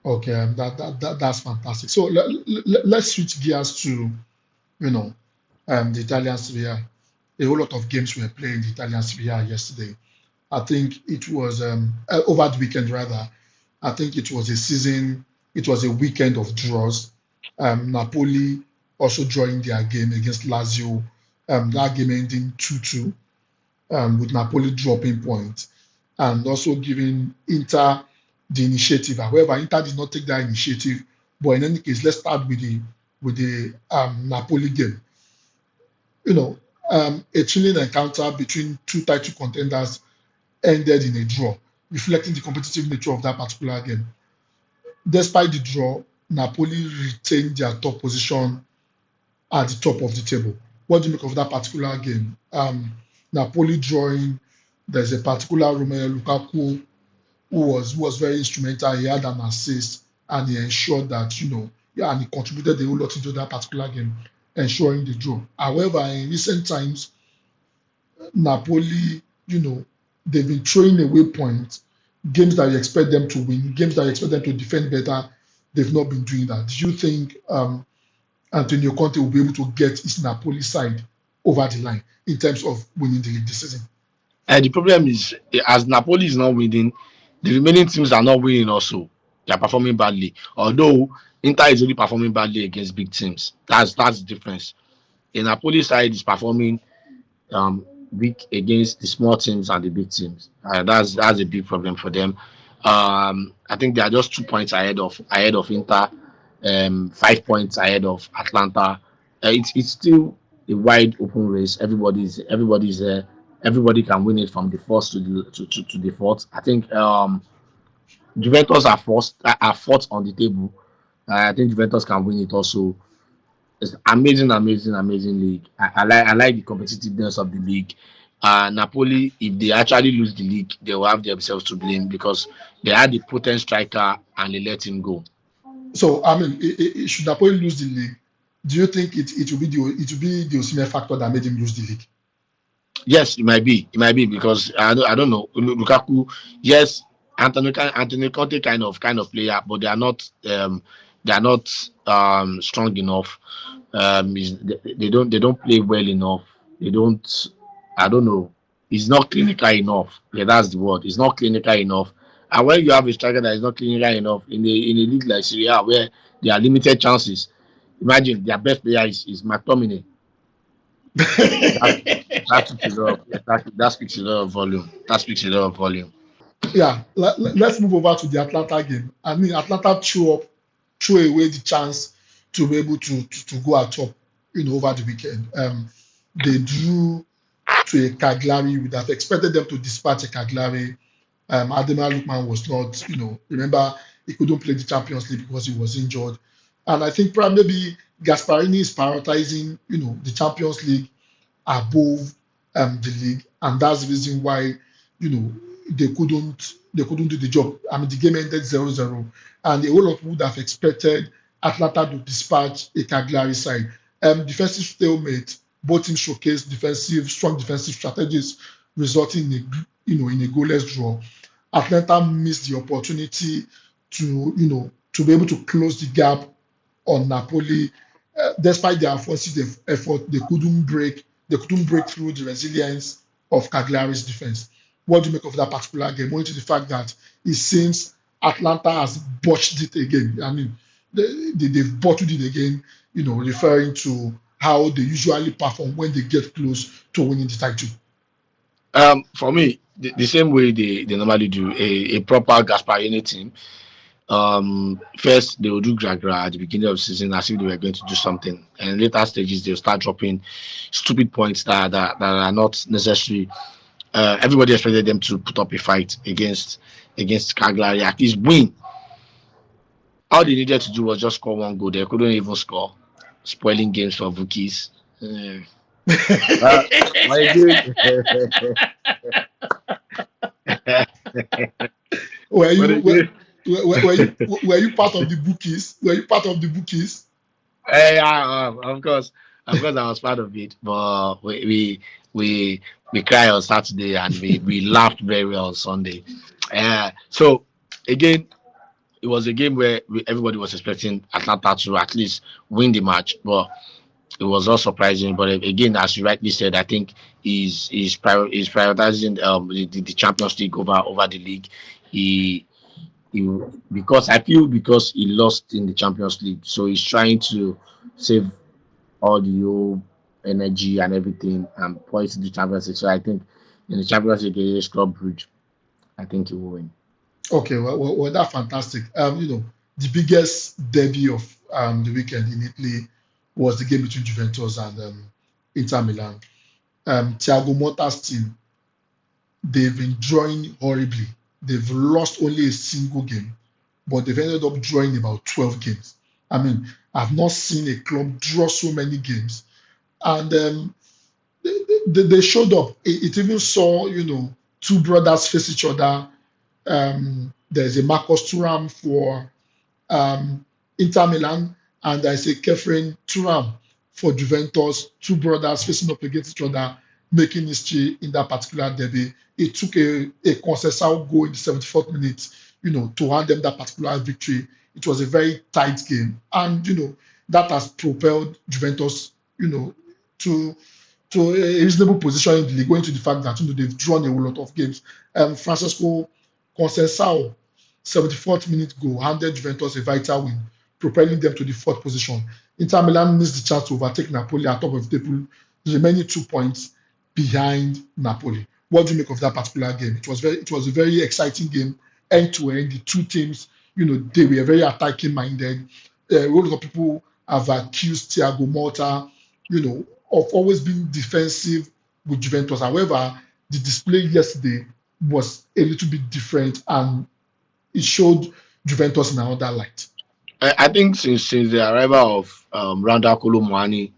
Okay, that's fantastic. So let's switch gears to you know the Italian Serie A. A whole lot of games were played in the Italian Serie A yesterday. I think it was over the weekend rather. I think it was a season. It was a weekend of draws. Napoli also drawing their game against Lazio. That game ending 2-2, with Napoli dropping points and also giving Inter the initiative. However, Inter did not take that initiative. But in any case, let's start with the Napoli game. You know, a chilling encounter between two title contenders ended in a draw, reflecting the competitive nature of that particular game. Despite the draw, Napoli retained their top position at the top of the table. What do you make of that particular game? Napoli drawing, there's a particular Romelu Lukaku who was very instrumental. He had an assist and he ensured that, yeah, and he contributed a whole lot into that particular game, ensuring the draw. However, in recent times, Napoli, they've been throwing away points, games that you expect them to win, games that you expect them to defend better. They've not been doing that. Do you think Antonio Conte will be able to get his Napoli side over the line in terms of winning the league this season? And the problem is, as Napoli is not winning, the remaining teams are not winning also. They are performing badly. Although Inter is only performing badly against big teams. That's the difference. The Napoli side is performing weak against the small teams and the big teams. That's a big problem for them. I think they are just 2 points ahead of Inter, 5 points ahead of Atlanta. It's still a wide open race. Everybody's there. Everybody can win it from the first to the fourth. I think Juventus are fourth on the table. I think Juventus can win it also. It's amazing, amazing, amazing league. I like the competitiveness of the league. Napoli, if they actually lose the league, they will have themselves to blame because they had the potent striker and they let him go. So, I mean, should Napoli lose the league, do you think it will be the Osimhen factor that made him lose the league? Yes, it might be. It might be because I don't know. Lukaku, yes, Anthony Conte kind of player, but they are not strong enough. They don't play well enough. They don't. I don't know. It's not clinical enough. Yeah, that's the word. It's not clinical enough. And when you have a striker that is not clinical enough in a league like Serie A where there are limited chances, imagine their best player is McTominay. That that speaks a lot of that speaks a lot of volume. That speaks a lot of volume. Yeah, let's move over to the Atlanta game. I mean, Atlanta threw away the chance to be able to go at top, over the weekend. They drew to a Cagliari. We would have expected them to dispatch a Cagliari. Adema Lukman was not, remember, he couldn't play the Champions League because he was injured. And I think probably maybe Gasparini is prioritizing, the Champions League above the league, and that's the reason why you know they couldn't do the job. I mean, the game ended 0-0, and a whole lot would have expected Atlanta to dispatch a Cagliari side. Defensive stalemate. Both teams showcased strong defensive strategies, resulting in a goalless draw. Atlanta missed the opportunity to be able to close the gap on Napoli. Despite their offensive effort, they couldn't break through the resilience of Cagliari's defense. What do you make of that particular game? Owing to the fact that it seems Atlanta has botched it again. I mean, they've bottled it again, referring to how they usually perform when they get close to winning the title. For me, the same way they normally do a proper Gasparini team. First they will do Gragra at the beginning of the season as if they were going to do something, and later stages they'll start dropping stupid points that are not necessary. Everybody expected them to put up a fight against Cagliari, at least win. All they needed to do was just score one goal. They couldn't even score, spoiling games for bookies. Uh, but, but again, Were but you were, again, were you part of the bookies? Were you part of the bookies? yeah, of course, I was part of it. But we cry on Saturday and we laughed very well on Sunday. So again, it was a game where everybody was expecting Atlanta to at least win the match, but it was all surprising. But again, as you rightly said, I think he's prioritizing the Champions League over the league. He he because I feel because he lost in the Champions League, so he's trying to save all the whole energy and everything and point to the Champions League. So I think in the Champions League against Club Brugge, I think he will win. Okay, well, that's fantastic. The biggest derby of the weekend in Italy was the game between Juventus and Inter Milan. Thiago Motta's team, they've been drawing horribly. They've lost only a single game, but they've ended up drawing about 12 games. I mean, I've not seen a club draw so many games. And they showed up. It even saw, two brothers face each other. There's a Marcus Thuram for um, Inter Milan, and I say Kefren Turam for Juventus, two brothers facing up against each other, making history in that particular derby. It took a Conceição goal in the 74th minute, to hand them that particular victory. It was a very tight game, and that has propelled Juventus, to a reasonable position in the league, going to the fact that they've drawn a whole lot of games. Francesco Conceição 74th minute goal handed Juventus a vital win, propelling them to the fourth position. Inter Milan missed the chance to overtake Napoli at top of the table, remaining 2 points behind Napoli. What do you make of that particular game? It was a very exciting game, end to end. The two teams, they were very attacking minded. A lot of people have accused Thiago Motta, of always being defensive with Juventus. However, the display yesterday was a little bit different, and it showed Juventus in another light. I think since the arrival of Randa Kolomwani,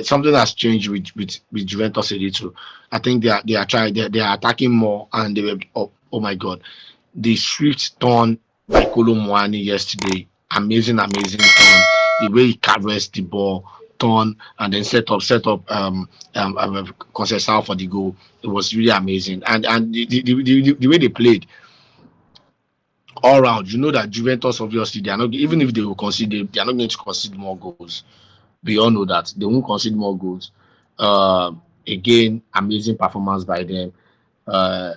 something has changed with Juventus a little. I think they are trying they are attacking more and they were oh my god. The swift turn by Kolomwani yesterday, amazing turn. The way he covers the ball, turn and then set up Conceição for the goal. It was really amazing. And the way they played all round, you know that Juventus obviously they are not even if they will concede they are not going to concede more goals. We all know that they won't concede more goals. Uh, Again, amazing performance by them. Uh,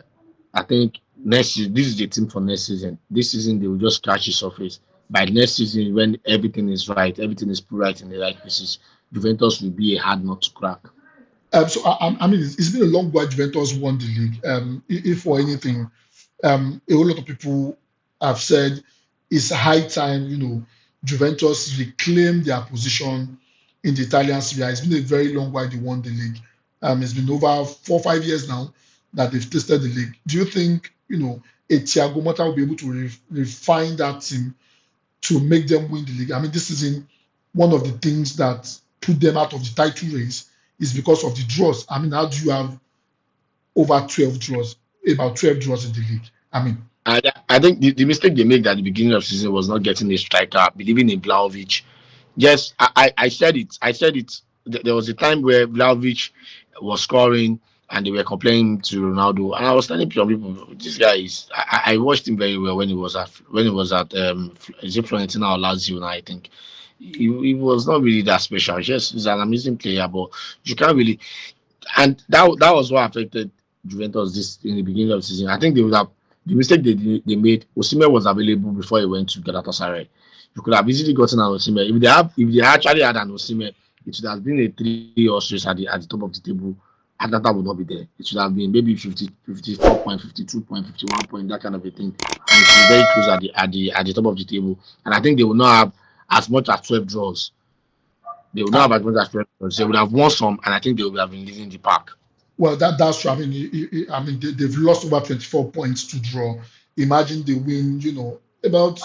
I think next season, this is the team for next season. This season they will just scratch the surface. By next season, when everything is right, everything is put right in the right places, Juventus will be a hard nut to crack. I mean, it's been a long while Juventus won the league. If for anything, a whole lot of people have said it's high time, Juventus reclaim their position in the Italian Serie A. It's been a very long while they won the league. It's been over 4 or 5 years now that they've tasted the league. Do you think, a Thiago Motta will be able to refine that team to make them win the league? I mean, this is in one of the things that put them out of the title race is because of the draws. I mean, how do you have over 12 draws, about 12 draws in the league? I mean, I think the mistake they made at the beginning of the season was not getting a striker, believing in Vlahovic. Yes, I said it. I said it. There was a time where Vlahovic was scoring and they were complaining to Ronaldo. And I was telling people, this guy is. I watched him very well when he was at is it Florentina or Lazio now, I think. He was not really that special. Yes, he's an amazing player, but you can't really and that was what affected Juventus this in the beginning of the season. I think they would have the mistake they made. Osimhen was available before he went to Galatasaray. You could have easily gotten an Osimhen if they actually had an Osimhen. It should have been a 3 horse race at the top of the table. Atlanta would not be there. It should have been maybe 50, 54 point, 52 point, 51 point, that kind of a thing. And it should be very close at the top of the table. And I think they will not have as much as 12 draws. They will not have as much as 12 draws. They would have won some, and I think they would have been leading the pack. well, that's true. I mean, they've lost over 24 points to draw. Imagine they win, about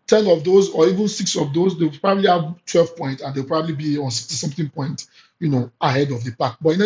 10 of those or even six of those, they'll probably have 12 points and they'll probably be on 60 something points, ahead of the pack. But in